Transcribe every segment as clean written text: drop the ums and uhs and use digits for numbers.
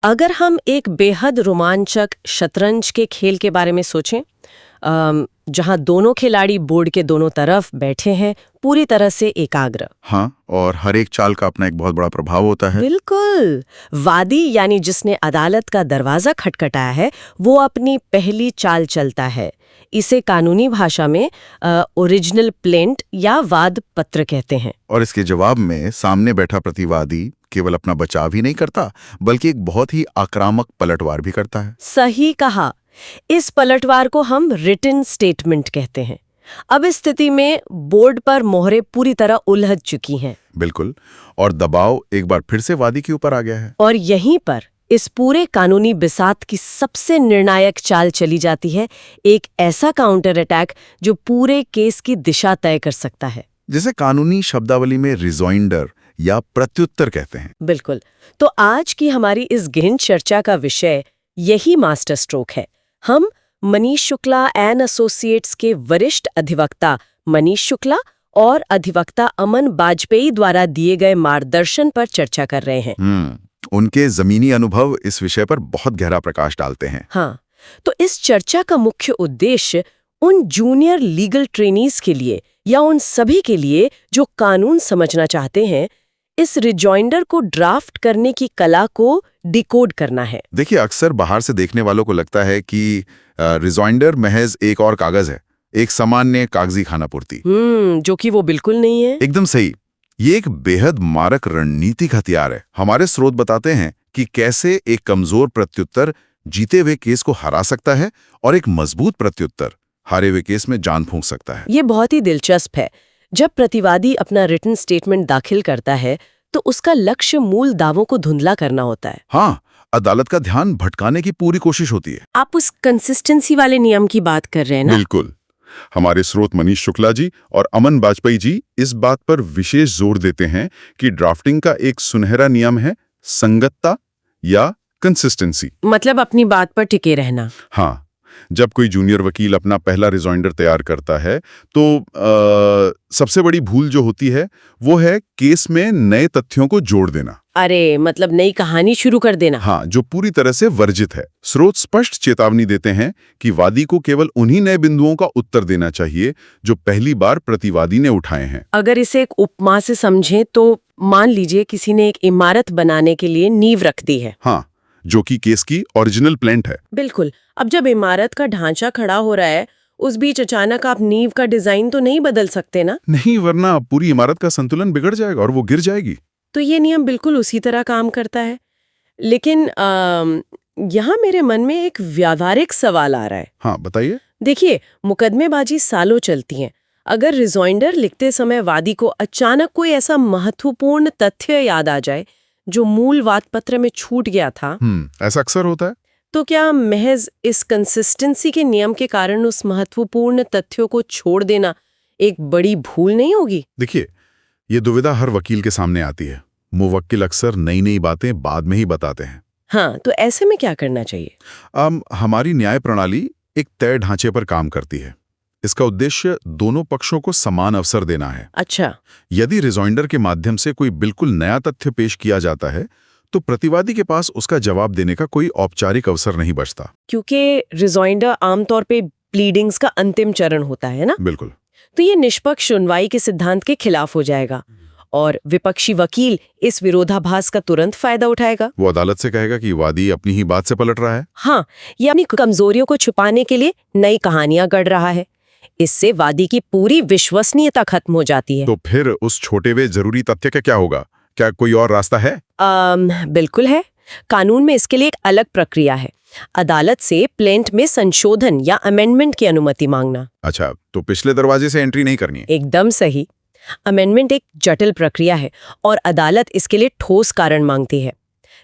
अगर हम एक बेहद रोमांचक शतरंज के खेल के बारे में सोचें, जहां दोनों खिलाड़ी बोर्ड के दोनों तरफ बैठे हैं, पूरी तरह से एकाग्र। हाँ, और हर एक चाल का अपना एक बहुत बड़ा प्रभाव होता है। बिल्कुल। वादी यानी जिसने अदालत का दरवाजा खटखटाया है, वो अपनी पहली चाल चलता है। इसे कानूनी भाषा में ओरिजिनल प्लेंट या वाद पत्र कहते हैं। और इसके जवाब में सामने बैठा प्रतिवादी केवल अपना बचाव ही नहीं करता, बल्कि एक बहुत ही आक्रामक पलटवार भी करता है। सही कहा। इस पलटवार को हम रिटन स्टेटमेंट कहते हैं। अब इस स्थिति में बोर्ड पर मोहरें पूरी तरह उलझ चुकी हैं। बिल्कुल, और दबाव एक बार फिर से वादी के ऊपर आ गया है। और यहीं पर इस पूरे कानूनी बिसात की सबसे निर्णायक चाल चली जाती है, एक ऐसा काउंटर अटैक जो पूरे केस की दिशा तय कर सकता है, जिसे कानूनी शब्दावली में रिजॉइंडर या प्रत्युत्तर कहते हैं। बिल्कुल। तो आज की हमारी इस गहन चर्चा का विषय यही मास्टर स्ट्रोक है। हम मनीष शुक्ला एंड एसोसिएट्स के वरिष्ठ अधिवक्ता मनीष शुक्ला और अधिवक्ता अमन बाजपेयी द्वारा दिए गए मार्गदर्शन पर चर्चा कर रहे हैं। उनके जमीनी अनुभव इस विषय पर बहुत गहरा प्रकाश डालते हैं। हाँ, तो इस चर्चा का मुख्य उद्देश्य उन जूनियर लीगल ट्रेनीज के लिए या उन सभी के लिए जो कानून समझना चाहते हैं, इस रिजॉइंडर को ड्राफ्ट करने की कला को डिकोड करना है। देखिए, अक्सर बाहर से देखने वालों को लगता है कि रिजॉइंडर महज एक और कागज है, एक सामान्य कागजी खानापूर्ति। जो कि वो बिल्कुल नहीं है। एकदम सही। ये एक बेहद मारक रणनीतिक हथियार है। हमारे स्रोत बताते हैं कि कैसे एक कमजोर प्रत्युत्तर जीते हुए केस को हरा सकता है और एक मजबूत प्रत्युत्तर हारे हुए केस में जान फूंक सकता है। ये बहुत ही दिलचस्प है। जब प्रतिवादी अपना रिटन स्टेटमेंट दाखिल करता है, तो उसका लक्ष्य मूल दावों को धुंधला करना होता है। हाँ, अदालत का ध्यान भटकाने की पूरी कोशिश होती है। आप उस कंसिस्टेंसी वाले नियम की बात कर रहे हैं ना? बिल्कुल। हमारे स्रोत मनीष शुक्ला जी और अमन बाजपेयी जी इस बात पर विशेष जोर देते हैं कि ड्राफ्टिंग का एक सुनहरा नियम है संगतता या कंसिस्टेंसी। मतलब अपनी बात पर टिके रहना। हाँ, जब कोई जूनियर वकील अपना पहला रिजॉइंडर तैयार करता है, तो सबसे बड़ी भूल जो होती है वो है केस में नए तथ्यों को जोड़ देना। अरे, मतलब नई कहानी शुरू कर देना। हाँ, जो पूरी तरह से वर्जित है। स्रोत स्पष्ट चेतावनी देते हैं कि वादी को केवल उन्हीं नए बिंदुओं का उत्तर देना चाहिए जो पहली बार प्रतिवादी ने उठाए हैं। अगर इसे एक उपमा से समझें तो मान लीजिए किसी ने एक इमारत बनाने के लिए नींव रख दी है। हाँ, जो कि केस की ओरिजिनल प्लेंट है। बिल्कुल। अब जब इमारत का ढांचा खड़ा हो रहा है, उस बीच अचानक आप नींव का डिजाइन तो नहीं बदल सकते ना? नहीं, वरना पूरी इमारत का संतुलन बिगड़ जाएगा और वो गिर जाएगी। तो ये नियम बिल्कुल उसी तरह काम करता है। लेकिन यहाँ मेरे मन में एक व्यावहारिक सवाल आ रहा है। हाँ, बताइए। देखिए, मुकदमेबाजी सालों चलती है। अगर रिजॉइंडर लिखते समय वादी को अचानक कोई ऐसा महत्वपूर्ण तथ्य याद आ जाए जो मूल वाद पत्र में छूट गया था, ऐसा अक्सर होता है। तो क्या महज इस कंसिस्टेंसी के नियम के कारण उस महत्वपूर्ण तथ्यों को छोड़ देना एक बड़ी भूल नहीं होगी? देखिए, ये दुविधा हर वकील के सामने आती है। मुवक्किल अक्सर नई नई बातें बाद में ही बताते हैं। हाँ, तो ऐसे में क्या करना चाहिए? हमारी न्याय प्रणाली एक तय ढांचे पर काम करती है। इसका उद्देश्य दोनों पक्षों को समान अवसर देना है। अच्छा। यदि रिजॉइंडर के माध्यम से कोई बिल्कुल नया तथ्य पेश किया जाता है, तो प्रतिवादी के पास उसका जवाब देने का कोई औपचारिक अवसर नहीं बचता। क्योंकि रिजॉइंडर आमतौर पे प्लीडिंग्स का अंतिम चरण होता है ना? बिल्कुल। तो ये निष्पक्ष सुनवाई के सिद्धांत के खिलाफ हो जाएगा और विपक्षी वकील इस विरोधाभास का तुरंत फायदा उठाएगा। वो अदालत से कहेगा कि वादी अपनी ही बात से पलट रहा है। हाँ, ये अपनी कमजोरियों को छुपाने के लिए नई कहानियां गढ़ रहा है। इससे वादी की पूरी विश्वसनीयता खत्म हो जाती है। तो फिर उस छोटे वे जरूरी तथ्य का क्या होगा? क्या कोई और रास्ता है? बिल्कुल है। कानून में इसके लिए एक अलग प्रक्रिया है। अदालत से प्लेंट में संशोधन या अमेंडमेंट की अनुमति मांगना। अच्छा, तो पिछले दरवाजे से एंट्री नहीं करनी है? एकदम सही। अमेंडमेंट एक जटिल प्रक्रिया है और अदालत इसके लिए ठोस कारण मांगती है।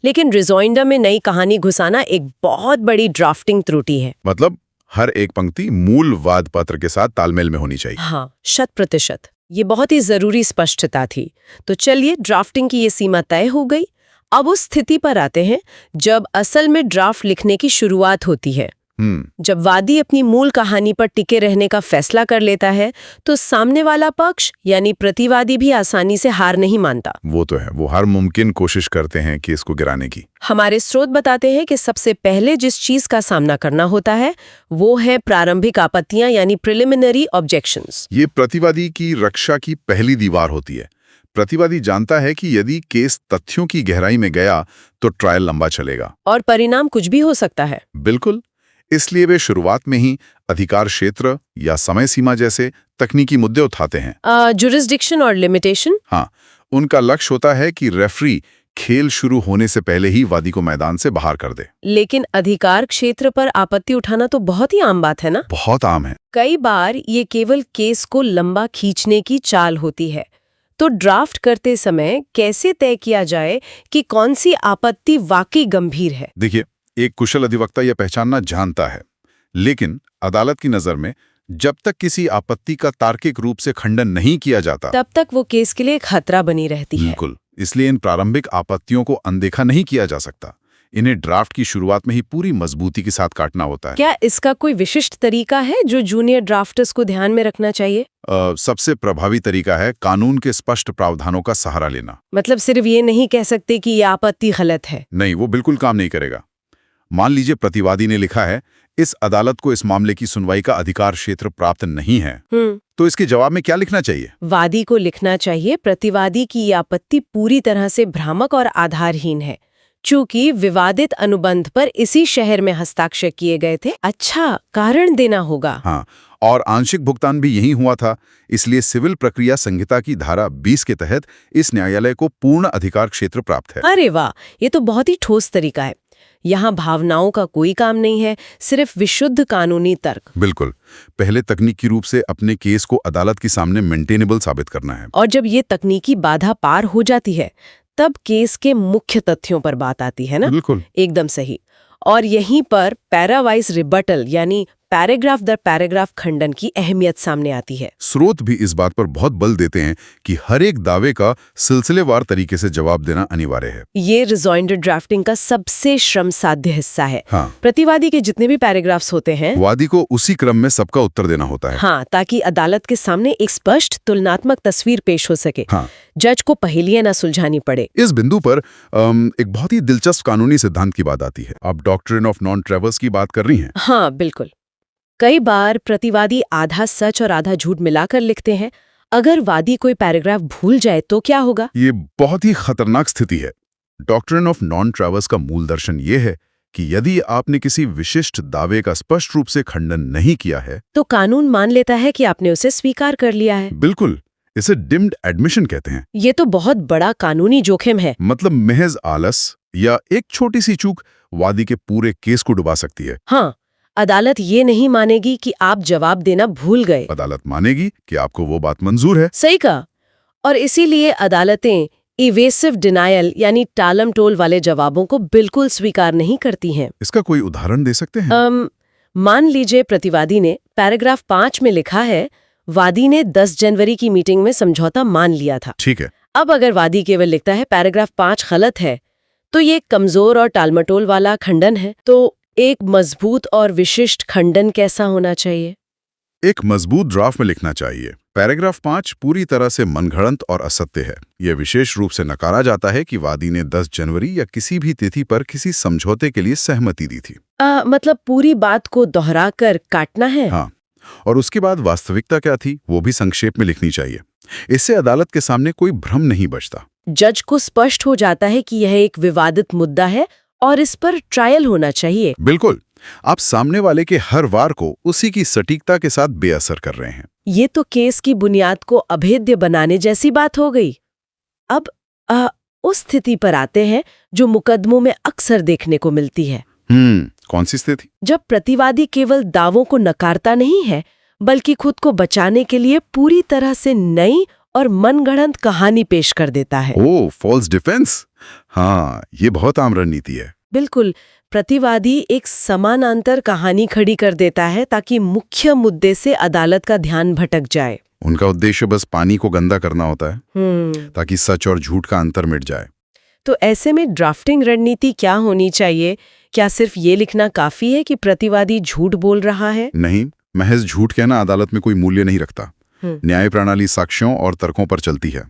लेकिन रिजॉइंडर में नई कहानी घुसाना एक बहुत बड़ी ड्राफ्टिंग त्रुटि है। मतलब हर एक पंक्ति मूल वाद पत्र के साथ तालमेल में होनी चाहिए। हाँ, 100%। ये बहुत ही जरूरी स्पष्टता थी। तो चलिए, ड्राफ्टिंग की ये सीमा तय हो गई। अब उस स्थिति पर आते हैं जब असल में ड्राफ्ट लिखने की शुरुआत होती है। जब वादी अपनी मूल कहानी पर टिके रहने का फैसला कर लेता है तो सामने वाला पक्ष यानी प्रतिवादी भी आसानी से हार नहीं मानता। वो तो है, वो हर मुमकिन कोशिश करते हैं केस को गिराने की। हमारे स्रोत बताते हैं कि सबसे पहले जिस चीज का सामना करना होता है वो है प्रारंभिक आपत्तियां यानी प्रिलिमिनरी ऑब्जेक्शंस। ये प्रतिवादी की रक्षा की पहली दीवार होती है। प्रतिवादी जानता है कि यदि केस तथ्यों की गहराई में गया तो ट्रायल लंबा चलेगा और परिणाम कुछ भी हो सकता है। बिल्कुल, इसलिए वे शुरुआत में ही अधिकार क्षेत्र या समय सीमा जैसे तकनीकी मुद्दे उठाते हैं। जुरिस्डिक्शन और लिमिटेशन। हाँ, उनका लक्ष्य होता है कि रेफरी खेल शुरू होने से पहले ही वादी को मैदान से बाहर कर दे। लेकिन अधिकार क्षेत्र पर आपत्ति उठाना तो बहुत ही आम बात है ना? बहुत आम है। कई बार ये केवल केस को लंबा खींचने की चाल होती है। तो ड्राफ्ट करते समय कैसे तय किया जाए कि कौन सी आपत्ति वाकई गंभीर है? देखिए, एक कुशल अधिवक्ता यह पहचानना जानता है, लेकिन अदालत की नजर में जब तक किसी आपत्ति का तार्किक रूप से खंडन नहीं किया जाता तब तक वो केस के लिए खतरा बनी रहती है। बिल्कुल, इसलिए इन प्रारंभिक आपत्तियों को अनदेखा नहीं किया जा सकता। इन्हें ड्राफ्ट की शुरुआत में ही पूरी मजबूती के साथ काटना होता है। क्या इसका कोई विशिष्ट तरीका है जो जूनियर ड्राफ्टर्स को ध्यान में रखना चाहिए? सबसे प्रभावी तरीका है कानून के स्पष्ट प्रावधानों का सहारा लेना। मतलब सिर्फ ये नहीं कह सकते कि ये आपत्ति गलत है। नहीं, वो बिल्कुल काम नहीं करेगा। मान लीजिए प्रतिवादी ने लिखा है, इस अदालत को इस मामले की सुनवाई का अधिकार क्षेत्र प्राप्त नहीं है, तो इसके जवाब में क्या लिखना चाहिए? वादी को लिखना चाहिए, प्रतिवादी की ये आपत्ति पूरी तरह से भ्रामक और आधारहीन है, चूंकि विवादित अनुबंध पर इसी शहर में हस्ताक्षर किए गए थे। अच्छा, कारण देना होगा। हाँ, और आंशिक भुगतान भी यही हुआ था, इसलिए सिविल प्रक्रिया संहिता की धारा 20 के तहत इस न्यायालय को पूर्ण अधिकार क्षेत्र प्राप्त है। अरे वाह, ये तो बहुत ही ठोस तरीका है। यहाँ भावनाओं का कोई काम नहीं है, सिर्फ विशुद्ध कानूनी तर्क। बिल्कुल, पहले तकनीकी रूप से अपने केस को अदालत के सामने मेंटेनेबल साबित करना है। और जब ये तकनीकी बाधा पार हो जाती है तब केस के मुख्य तथ्यों पर बात आती है ना? बिल्कुल, एकदम सही। और यहीं पर पैरावाइज रिबटल यानी पैराग्राफ दर पैराग्राफ खंडन की अहमियत सामने आती है। स्रोत भी इस बात पर बहुत बल देते हैं कि हर एक दावे का सिलसिलेवार तरीके से जवाब देना अनिवार्य है। ये रिजॉइंडर ड्राफ्टिंग का सबसे श्रम साध्य हिस्सा है। हाँ, प्रतिवादी के जितने भी पैराग्राफ्स होते हैं, वादी को उसी क्रम में सबका उत्तर देना होता है। हाँ, ताकि अदालत के सामने एक स्पष्ट तुलनात्मक तस्वीर पेश हो सके। हाँ, जज को पहेलियां न सुलझानी पड़े। इस बिंदु पर एक बहुत ही दिलचस्प कानूनी सिद्धांत की बात आती है। आप डॉक्ट्रिन ऑफ नॉन ट्रेवर्स की बात कर रही हैं। हाँ, बिल्कुल। कई बार प्रतिवादी आधा सच और आधा झूठ मिलाकर लिखते हैं। अगर वादी कोई पैराग्राफ भूल जाए तो क्या होगा? ये बहुत ही खतरनाक स्थिति है। डॉक्ट्रिन ऑफ नॉन ट्रेवर्स का मूल दर्शन ये है कि यदि आपने किसी विशिष्ट दावे का स्पष्ट रूप से खंडन नहीं किया है तो कानून मान लेता है कि आपने उसे स्वीकार कर लिया है। बिल्कुल, इसे डिम्ड एडमिशन कहते हैं। ये तो बहुत बड़ा कानूनी जोखिम है। मतलब महज आलस या एक छोटी सी चूक वादी के पूरे केस को डुबा सकती है। हाँ, अदालत ये नहीं मानेगी कि आप जवाब देना भूल गए। अदालत मानेगी कि आपको वो बात मंजूर है। सही कहा। और इसीलिए अदालतें इवेसिव डिनायल यानी टालम टोल वाले जवाबों को बिल्कुल स्वीकार नहीं करती हैं। इसका कोई उदाहरण दे सकते हैं? मान लीजिए प्रतिवादी ने पैराग्राफ 5 में लिखा है, वादी ने 10 जनवरी की मीटिंग में समझौता मान लिया था। ठीक है। अब अगर वादी केवल लिखता है पैराग्राफ 5 गलत है, तो ये कमजोर और टालमटोल वाला खंडन है। तो एक मजबूत और विशिष्ट खंडन कैसा होना चाहिए? एक मजबूत ड्राफ्ट में लिखना चाहिए, पैराग्राफ 5 पूरी तरह से मनगढ़ंत और असत्य है। यह विशेष रूप से नकारा जाता है कि वादी ने 10 जनवरी या किसी भी तिथि पर किसी समझौते के लिए सहमति दी थी। मतलब पूरी बात को दोहराकर काटना है। हाँ, और उसके बाद वास्तविकता क्या थी वो भी संक्षेप में लिखनी चाहिए। इससे अदालत के सामने कोई भ्रम नहीं बचता। जज को स्पष्ट हो जाता है कि यह एक विवादित मुद्दा है और इस पर ट्रायल होना चाहिए। बिल्कुल, आप सामने वाले के हर वार को उसी की सटीकता के साथ बेअसर कर रहे हैं। ये तो केस की बुनियाद को अभेद्य बनाने जैसी बात हो गई। अब उस स्थिति पर आते हैं जो मुकदमों में अक्सर देखने को मिलती है। कौन सी स्थिति? जब प्रतिवादी केवल दावों को नकारता नहीं है, बल्कि खुद को बचाने के लिए पूरी तरह से नई और मनगढ़ंत कहानी पेश कर देता है। ओह, फॉल्स डिफेंस। हाँ, ये बहुत आम रणनीति है। बिल्कुल, प्रतिवादी एक समानांतर कहानी खड़ी कर देता है ताकि मुख्य मुद्दे से अदालत का ध्यान भटक जाए। उनका उद्देश्य बस पानी को गंदा करना होता है, ताकि सच और झूठ का अंतर मिट जाए। तो ऐसे में ड्राफ्टिंग रणनीति क्या होनी चाहिए? क्या सिर्फ ये लिखना काफी है कि प्रतिवादी झूठ बोल रहा है? नहीं, महज झूठ कहना अदालत में कोई मूल्य नहीं रखता। न्याय प्रणाली साक्ष्यों और तर्कों पर चलती है।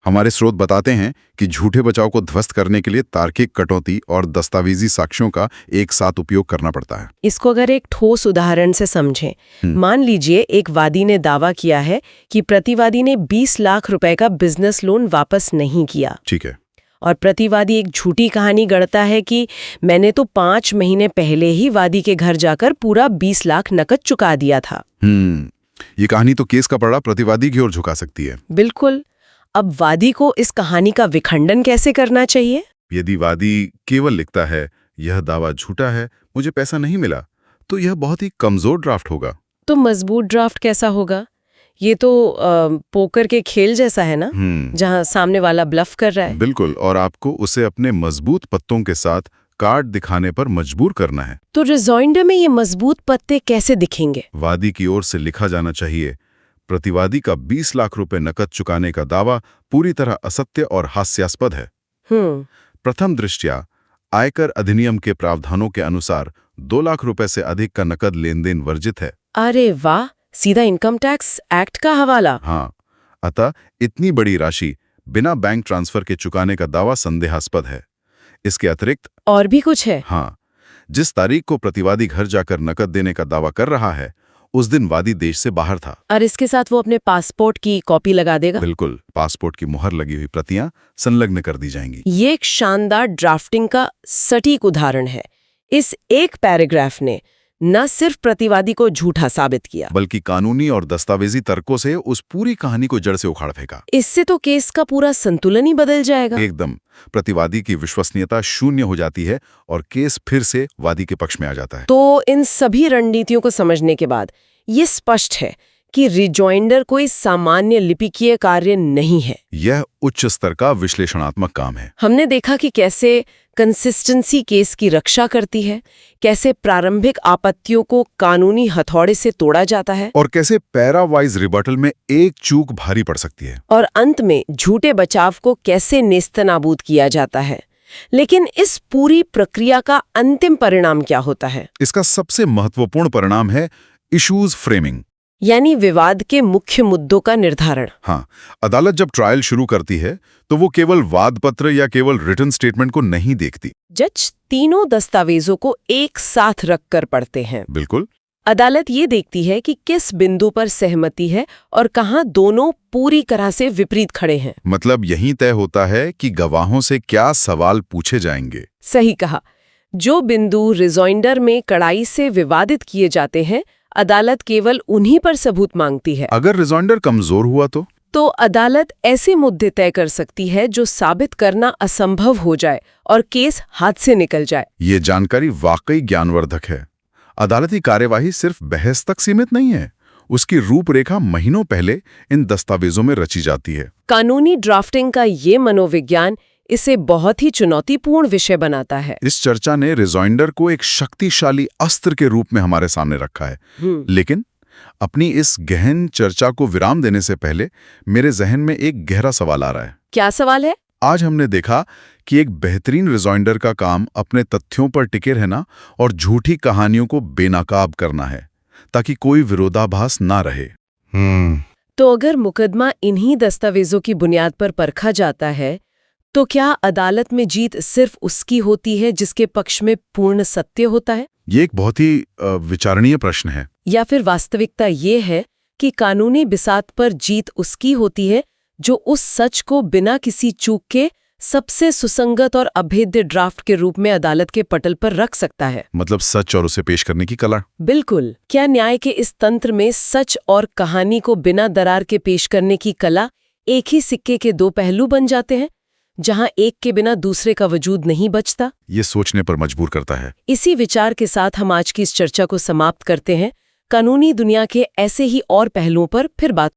हमारे स्रोत बताते हैं कि झूठे बचाव को ध्वस्त करने के लिए तार्किक कटौती और दस्तावेजी साक्ष्यों का एक साथ उपयोग करना पड़ता है। इसको अगर एक ठोस उदाहरण से समझें, मान लीजिए एक वादी ने दावा किया है कि प्रतिवादी ने 20 लाख रुपए का बिजनेस लोन वापस नहीं किया। ठीक है। और प्रतिवादी एक झूठी कहानी गढ़ता है कि मैंने तो 5 महीने पहले ही वादी के घर जाकर पूरा 20 लाख नकद चुका दिया था। ये कहानी तो केस का पड़ा प्रतिवादी की ओर झुका सकती है। बिल्कुल। अब वादी को इस कहानी का विखंडन कैसे करना चाहिए? यदि वादी केवल लिखता है यह दावा झूठा है, मुझे पैसा नहीं मिला, तो यह बहुत ही कमजोर ड्राफ्ट होगा। तो मजबूत ड्राफ्ट कैसा होगा? ये तो पोकर के खेल जैसा है ना, जहां सामने वाला ब्लफ कर रहा है। बिल्कुल, और आपको उसे अपने मजबूत पत्तों के साथ कार्ड दिखाने पर मजबूर करना है। तो रिजॉइंडर में ये मजबूत पत्ते कैसे दिखेंगे? वादी की ओर से लिखा जाना चाहिए, प्रतिवादी का 20 लाख रुपए नकद चुकाने का दावा पूरी तरह असत्य और हास्यास्पद है। प्रथम दृष्टया आयकर अधिनियम के प्रावधानों के अनुसार 2 लाख रुपए से अधिक का नकद लेन देन वर्जित है। अरे वाह, सीधा इनकम टैक्स एक्ट का हवाला। हाँ, अतः इतनी बड़ी राशि बिना बैंक ट्रांसफर के चुकाने का दावा संदेहास्पद है। इसके अतिरिक्त और भी कुछ है? हाँ, जिस तारीख को प्रतिवादी घर जाकर नकद देने का दावा कर रहा है, उस दिन वादी देश से बाहर था। और इसके साथ वो अपने पासपोर्ट की कॉपी लगा देगा? बिल्कुल, पासपोर्ट की मुहर लगी हुई प्रतियां संलग्न कर दी जाएंगी। ये एक शानदार ड्राफ्टिंग का सटीक उदाहरण है। इस एक पैराग्राफ ने न सिर्फ प्रतिवादी को झूठा साबित किया, बल्कि कानूनी और दस्तावेजी तर्कों से उस पूरी कहानी को जड़ से उखाड़ फेंका। इससे तो केस का पूरा संतुलन ही बदल जाएगा। एकदम, प्रतिवादी की विश्वसनीयता शून्य हो जाती है और केस फिर से वादी के पक्ष में आ जाता है। तो इन सभी रणनीतियों को समझने के बाद ये स्पष्ट है कि रिजॉइंडर कोई सामान्य लिपिकीय कार्य नहीं है। यह उच्च स्तर का विश्लेषणात्मक काम है। हमने देखा कि कैसे कंसिस्टेंसी केस की रक्षा करती है, कैसे प्रारंभिक आपत्तियों को कानूनी हथौड़े से तोड़ा जाता है, और कैसे पैरावाइज रिबटल में एक चूक भारी पड़ सकती है, और अंत में झूठे बचाव को कैसे नेस्तनाबूद किया जाता है। लेकिन इस पूरी प्रक्रिया का अंतिम परिणाम क्या होता है? इसका सबसे महत्वपूर्ण परिणाम है इश्यूज फ्रेमिंग, यानी विवाद के मुख्य मुद्दों का निर्धारण। हाँ, अदालत जब ट्रायल शुरू करती है तो वो केवल वाद पत्र या केवल रिटन स्टेटमेंट को नहीं देखती। जज तीनों दस्तावेजों को एक साथ रखकर पढ़ते हैं। बिल्कुल। अदालत ये देखती है कि किस बिंदु पर सहमति है और कहां दोनों पूरी तरह से विपरीत खड़े हैं। मतलब यही तय होता है कि गवाहों से क्या सवाल पूछे जाएंगे। सही कहा। जो बिंदु रिजॉइंडर में कड़ाई से विवादित किए जाते हैं, अदालत केवल उन्हीं पर सबूत मांगती है। अगर रिजॉइंडर कमजोर हुआ तो अदालत ऐसे मुद्दे तय कर सकती है जो साबित करना असंभव हो जाए और केस हाथ से निकल जाए। ये जानकारी वाकई ज्ञानवर्धक है। अदालती कार्यवाही सिर्फ बहस तक सीमित नहीं है, उसकी रूपरेखा महीनों पहले इन दस्तावेजों में रची जाती है। कानूनी ड्राफ्टिंग का ये मनोविज्ञान इसे बहुत ही चुनौतीपूर्ण विषय बनाता है। इस चर्चा ने रिजॉइंडर को एक शक्तिशाली अस्त्र के रूप में हमारे सामने रखा है। लेकिन अपनी इस गहन चर्चा को विराम देने से पहले मेरे जहन में एक गहरा सवाल आ रहा है। क्या सवाल है? आज हमने देखा कि एक बेहतरीन रिजॉइंडर का काम अपने तथ्यों पर टिके रहना और झूठी कहानियों को बेनकाब करना है, ताकि कोई विरोधाभास ना रहे। तो अगर मुकदमा इन्हीं दस्तावेजों की बुनियाद पर परखा जाता है, तो क्या अदालत में जीत सिर्फ उसकी होती है जिसके पक्ष में पूर्ण सत्य होता है? ये एक बहुत ही विचारणीय प्रश्न है। या फिर वास्तविकता ये है कि कानूनी बिसात पर जीत उसकी होती है जो उस सच को बिना किसी चूक के सबसे सुसंगत और अभेद्य ड्राफ्ट के रूप में अदालत के पटल पर रख सकता है? मतलब सच और उसे पेश करने की कला। बिल्कुल। क्या न्याय के इस तंत्र में सच और कहानी को बिना दरार के पेश करने की कला एक ही सिक्के के दो पहलू बन जाते हैं, जहां एक के बिना दूसरे का वजूद नहीं बचता? ये सोचने पर मजबूर करता है। इसी विचार के साथ हम आज की इस चर्चा को समाप्त करते हैं। कानूनी दुनिया के ऐसे ही और पहलुओं पर फिर बात